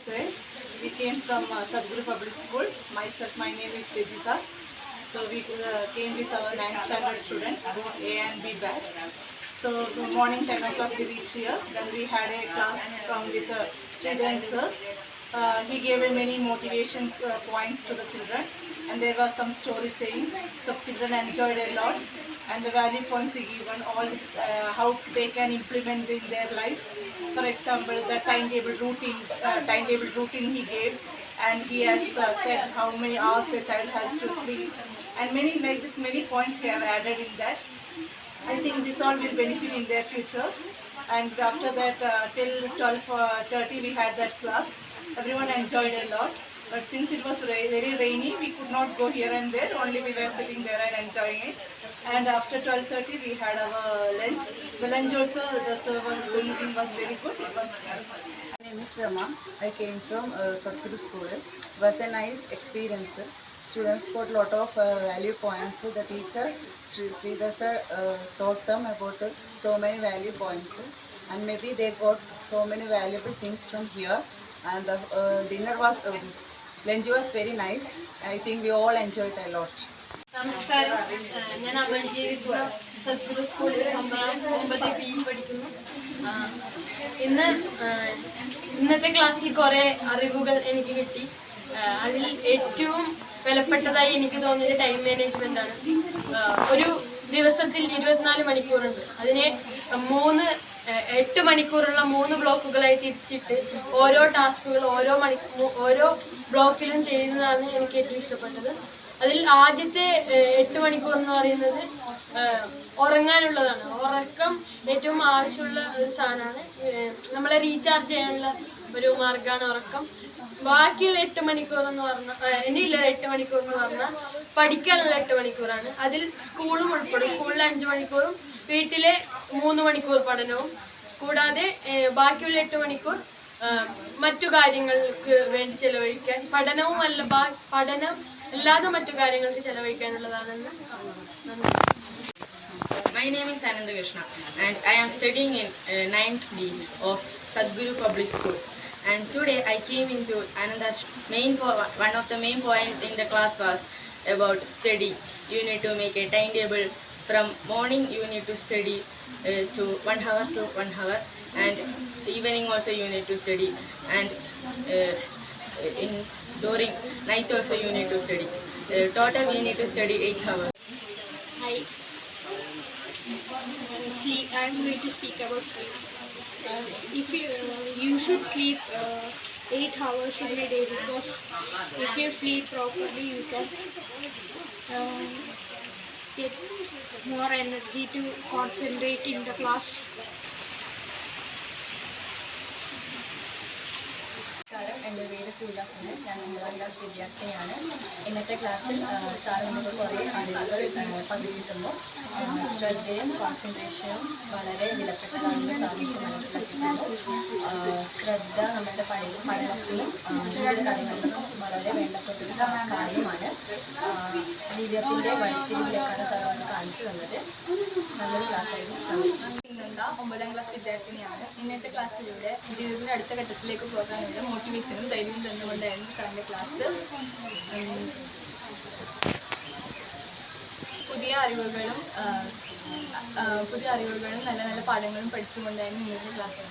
We came from Sadhguru Public School. My name is Tejita. So we came with our 9th standard students, both A and B batch. So morning 10 o'clock we reached here. Then we had a class with Sridharan sir. He gave many motivation points to the children, and there was some story saying. So children enjoyed a lot, and the value points he given all how they can implement in their life. For example, the timetable routine he gave, and he has said how many hours a child has to sleep, and many points he have added in that. I think this all will benefit in their future. And after that, till 12:30 we had that class. Everyone enjoyed a lot. But since it was very rainy, we could not go here and there. Only we were sitting there and enjoying it. And after 12:30 we had our lunch. The lunch also, the serving was very good. It was nice. My name is Rama. I came from Sadhguru School. It was a nice experience. Students got a lot of value points. The teacher, Sridhar sir, taught them about so many value points. And maybe they got so many valuable things from here. And the dinner was, lunch was very nice. I think we all enjoyed a lot. നമസ്കാരം, ഞാൻ അമൽജി സദ്ഗുരു സ്കൂളിൽ 9 PE പഠിക്കുന്നു. ഇന്നത്തെ ക്ലാസ്സിൽ കുറേ അറിവുകൾ എനിക്ക് കിട്ടി. അതിൽ ഏറ്റവും വിലപ്പെട്ടതായി എനിക്ക് തോന്നിയത് ടൈം മാനേജ്മെൻ്റ് ആണ്. ഒരു ദിവസത്തിൽ 24 മണിക്കൂറുണ്ട്. അതിനെ 8 മണിക്കൂറുള്ള 3 ബ്ലോക്കുകളായി തിരിച്ചിട്ട് ഓരോ ടാസ്കുകൾ ഓരോ ബ്ലോക്കിലും ചെയ്യുന്നതാണ് എനിക്ക് ഏറ്റവും ഇഷ്ടപ്പെട്ടത്. അതിൽ ആദ്യത്തെ 8 മണിക്കൂർ എന്ന് പറയുന്നത് ഉറങ്ങാനുള്ളതാണ്. ഉറക്കം ഏറ്റവും ആവശ്യമുള്ള ഒരു സാധനമാണ്. നമ്മളെ റീചാർജ് ചെയ്യാനുള്ള ഒരു മാർഗമാണ് ഉറക്കം. ബാക്കിയുള്ള 8 മണിക്കൂർ എന്ന് പറഞ്ഞാൽ ഇനിയുള്ള 8 മണിക്കൂർ എന്ന് പറഞ്ഞാൽ പഠിക്കാനുള്ള 8 മണിക്കൂറാണ്. അതിൽ സ്കൂളും ഉൾപ്പെടും. സ്കൂളിൽ 5 മണിക്കൂറും വീട്ടിലെ 3 മണിക്കൂർ പഠനവും കൂടാതെ ബാക്കിയുള്ള 8 മണിക്കൂർ മറ്റു കാര്യങ്ങൾക്ക് വേണ്ടി ചെലവഴിക്കാൻ, പഠനം അല്ലാതെ മറ്റു കാര്യങ്ങൾക്ക് ചെലവഴിക്കാനുള്ളതാണെന്ന്. My name is Ananda Krishna and I am studying in 9th B of Sadhguru Public School. And today I came into Ananda's one of the main points in the class was about study. You need to make a timetable. From morning you need to study to 1 hour to 1 hour, and evening also you need to study, and during night also you need to study. Total we need to study 8 hours. Hi. Sleep. I am going to speak about sleep. If you should sleep 8 hours every day, because if you sleep properly you can get more energy to concentrate in the class. എൻ്റെ പേര് തുലാസന്. ഞാൻ 9ാം class വിദ്യാർത്ഥിനിയാണ്. ഇന്നത്തെ ക്ലാസ്സിൽ sir നമുക്ക് കുറേ അറിവുകൾ പങ്കിടുമ്പോൾ ശ്രദ്ധയും കോൺസെൻട്രേഷനും വളരെ വിലപ്പെട്ടതാണെന്ന് സാറിന് മനസ്സിലാക്കിയിട്ടുണ്ട്. ശ്രദ്ധ നമ്മുടെ പഠനത്തിലും ജീവിത കാര്യങ്ങളിലും വളരെ വേണ്ടപ്പെട്ടൊരു കാര്യമാണ്. ജീവിതത്തിൻ്റെ വഴിത്തിരിവിലേക്കാണ് സാർ നമുക്ക് കാണിച്ചു തന്നത്. നല്ലൊരു ക്ലാസ്സായിരുന്നു. ഇന്നെന്താ 9ാം ക്ലാസ് വിദ്യാർത്ഥിനിയാണ്. ഇന്നത്തെ ക്ലാസ്സിലൂടെ ജീവിതത്തിൻ്റെ അടുത്ത ഘട്ടത്തിലേക്ക് പോകാനുള്ള മോട്ടിവേഷനും ധൈര്യവും തന്നുകൊണ്ടായിരുന്നു സാറിൻ്റെ ക്ലാസ്. പുതിയ അറിവുകളും നല്ല നല്ല പാഠങ്ങളും പഠിച്ചുകൊണ്ടായിരുന്നു ഇന്നത്തെ ക്ലാസ്.